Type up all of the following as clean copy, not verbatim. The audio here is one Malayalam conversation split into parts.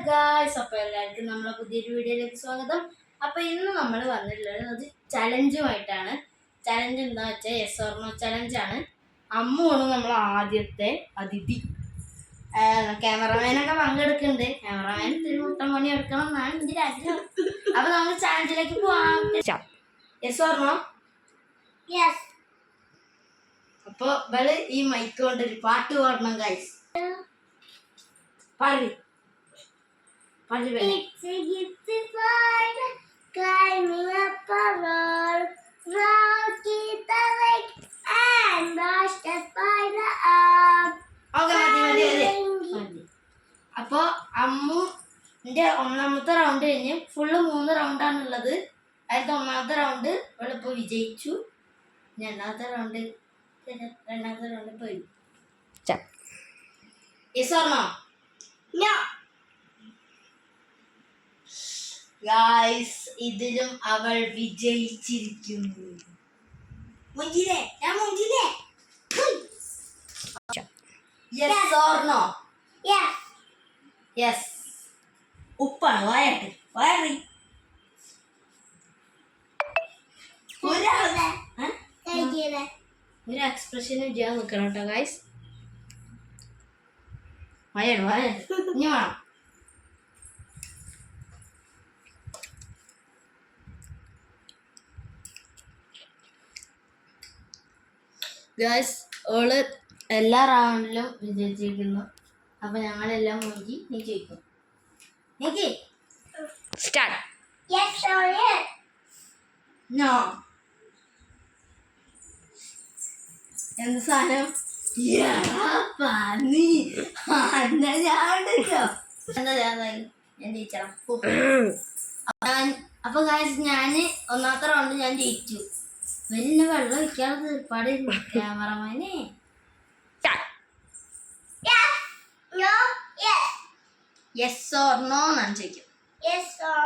ഗായ്സ്, അപ്പോൾ എല്ലാവർക്കും നമ്മളെ പുതിയൊരു വീഡിയോയിലേക്ക് സ്വാഗതം. അപ്പോൾ ഇന്ന് നമ്മൾ വന്നിട്ടുള്ളത് ഒരു ചലഞ്ചുമായിട്ടാണ്. ചലഞ്ച് എന്താ വെച്ചാൽ യെസ് ഓർ നോ ചലഞ്ചാണ്. അമ്മുവാണ് നമ്മൾ ആദ്യത്തെ അതിഥി. ക്യാമറമാനൊക്കെ പങ്കെടുക്കുന്നുണ്ട്. ക്യാമറമാൻ ഒരു മുട്ടം പണി എടുക്കണം എന്നാണ് എൻ്റെ ആഗ്രഹം. അപ്പോൾ നമ്മൾ ചലഞ്ചിലേക്ക് പോവാം. Yes or no? യെസ്. അപ്പോൾ ഇവള് ഈ മൈക്ക് കൊണ്ടൊരു പാട്ട് പാടണം ഗൈസ്. പാടി. It's a gift for climbing up a road, rocky the lake and washed us by the arm. അപ്പൊ അമ്മുന്റെ ഒന്നാമത്തെ റൗണ്ട് കഴിഞ്ഞ് ഫുള്ള് 3 റൗണ്ടാണുള്ളത്. അതിലത്തെ ഒന്നാമത്തെ റൗണ്ട് ഇവളിപ്പോ വിജയിച്ചു. രണ്ടാമത്തെ റൗണ്ട് പോയി. Yes or no? No. Guys, ഇതിലും അവൾ വിജയിച്ചിരിക്കുന്നു. മുഞ്ചിലേ ഞാൻ മുഞ്ചിലേ. Yes or no? Yes. Yes. ഉപ്പാണ് വായട്ട് വയറി ഒരു എക്സ്പ്രഷന് ചെയ്യാൻ നിൽക്കണം കേട്ടോ ഗായ്സ്. വയറ് വയറ് ഇനി വേണം. ഗായ്സ്, ഓള് എല്ലാ റൗണ്ടിലും വിജയിച്ചിരിക്കുന്നു. അപ്പൊ ഞങ്ങളെല്ലാം നോക്കി നീ ജയിക്കും. നീക്കി start. Yes or yes? No. എന്ത് സാധനം? പന്നി. ഞാൻ ജയിച്ചോ? അപ്പൊ ഗായ്സ്, ഞാന് ഒന്നാമത്തെ റൗണ്ട് ഞാൻ ജയിച്ചു. പിന്നെ വെള്ളം ഒഴിക്കാതെ ഒരുപാട് ക്യാമറമാനെ. No. Yes. Yes or no ഞാൻ ചോദിക്കും. Yes or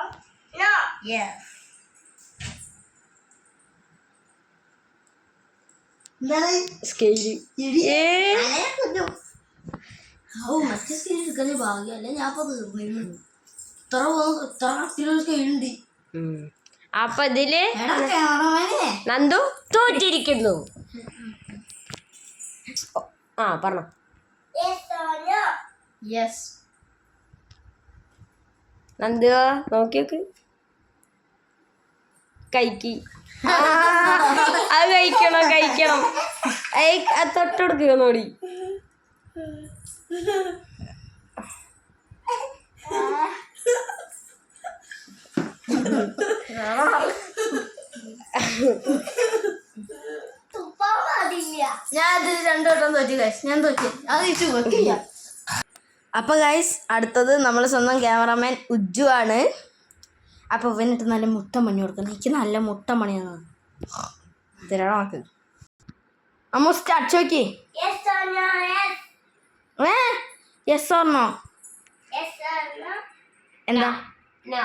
no? യെസ്. മറ്റേ സ്കെയിൽ എടുക്കുന്ന ഭാഗ്യല്ലേ. ഞാൻ ഇപ്പൊ തീർന്നു. ഇത്ര കട്ടിലുള്ള സ്കെയിലുണ്ട്. അപ്പൊ ഇതില് ക്യാമറമാനെ നന്ദു തോറ്റിരിക്കുന്നു. ആ പറഞ്ഞോ. Yes or no? Yes. Nandu നോക്കി നോക്ക്. കഴിക്ക്. അത് കഴിക്കണം. തൊട്ടെടുക്കുക നോടി. ഞാൻ അത് 2 വട്ടം തോറ്റു ഗൈസ്. ഞാൻ തോറ്റു. അത് വെക്കില്ല. അപ്പൊ ഗൈസ്, അടുത്തത് നമ്മൾ സ്വന്തം ക്യാമറമാൻ ഉജ്ജു ആണ്. അപ്പൊ ഇവനിട്ട് നല്ല മുട്ട മണി കൊടുക്കണം. എനിക്ക് നല്ല മുട്ട മണിയാണ് തരണം. നമുക്ക് അമ്മ സ്റ്റാർട്ട് ചോക്കി. Yes or no? Yes. Yes or no? Yes or no? എന്താ? No.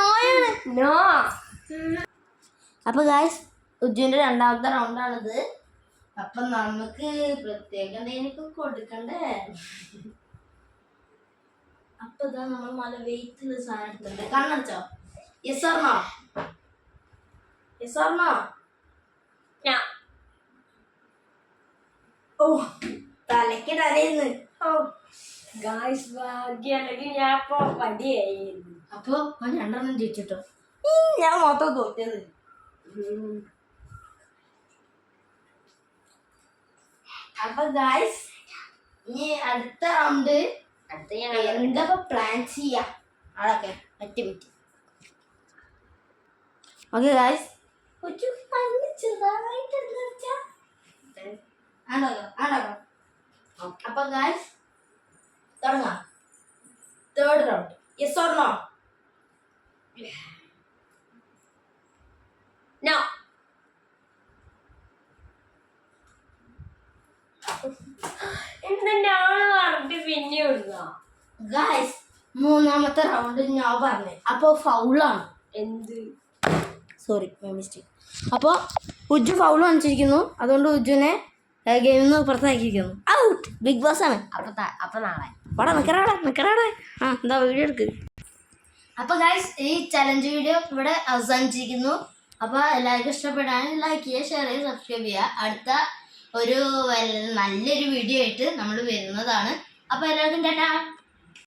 നോയാണ്. നോ. അപ്പൊ ഗായ്സ്, ഉജ്ജുവിന്റെ രണ്ടാമത്തെ റൗണ്ടാണിത്. അപ്പൊ നമുക്ക് പ്രത്യേകം എന്തെങ്കിലും കൊടുക്കണ്ടേ? അപ്പൊ ഇതാ നമ്മൾ നല്ല വെയിറ്റുള്ള സാധനം എടുത്തിട്ടുണ്ട്. കണ്ണടച്ചോ? Yes or no? Yes or no? No. ഓ, തലയ്ക്ക് തലേന്ന്. ഗായ്സ്, ഭാഗ്യം. അല്ലെങ്കിൽ ഞാൻ ഇപ്പൊ വടിയായിരുന്നു. അപ്പൊ 2 ജയിച്ചിട്ടോ. ഞാൻ മൊത്തം തോറ്റത്. അപ്പൊ ഗായ്സ്, ഇനി അടുത്ത റൗണ്ട് എന്താ പ്ലാൻ ചെയ്യാ അതൊക്കെ പറ്റി. ഓക്കെ ഗായ്സ്, അപ്പൊ ഗായ്സ് തുടങ്ങാം. 3rd round. Yes or no? No. എന്താണ് പറഞ്ഞിട്ട് പിന്നെ വിടുക? ഗായ്സ്, 3ാമത്തെ റൗണ്ട് ഞാൻ പറഞ്ഞേ. അപ്പൊ ഫൗളാണ്. എന്ത്? Sorry, my mistake. അപ്പോൾ ഉജ്ജു ഫൗൾ കാണിച്ചിരിക്കുന്നു. അതുകൊണ്ട് ഉജ്ജുവിനെ ഗെയിമിൽ നിന്ന് പുറത്താക്കിയിരിക്കുന്നു. ഔട്ട്. ബിഗ് ബോസ് ആണ്. അപ്പൊ നാളെ അവിടെ നിക്കറാടെ. ആ എന്താ വീഡിയോ എടുക്ക്. അപ്പൊ ഗൈസ് ഈ ചലഞ്ച് വീഡിയോ ഇവിടെ അവസാനിച്ചിരിക്കുന്നു. അപ്പൊ എല്ലാവർക്കും ഇഷ്ടപ്പെടാൻ ലൈക്ക് ചെയ്യുക, ഷെയർ ചെയ്യുക, സബ്സ്ക്രൈബ് ചെയ്യുക. അടുത്ത ഒരു നല്ലൊരു വീഡിയോ ആയിട്ട് നമ്മൾ വരുന്നതാണ്. അപ്പൊ എല്ലാവർക്കും ടാറ്റാ.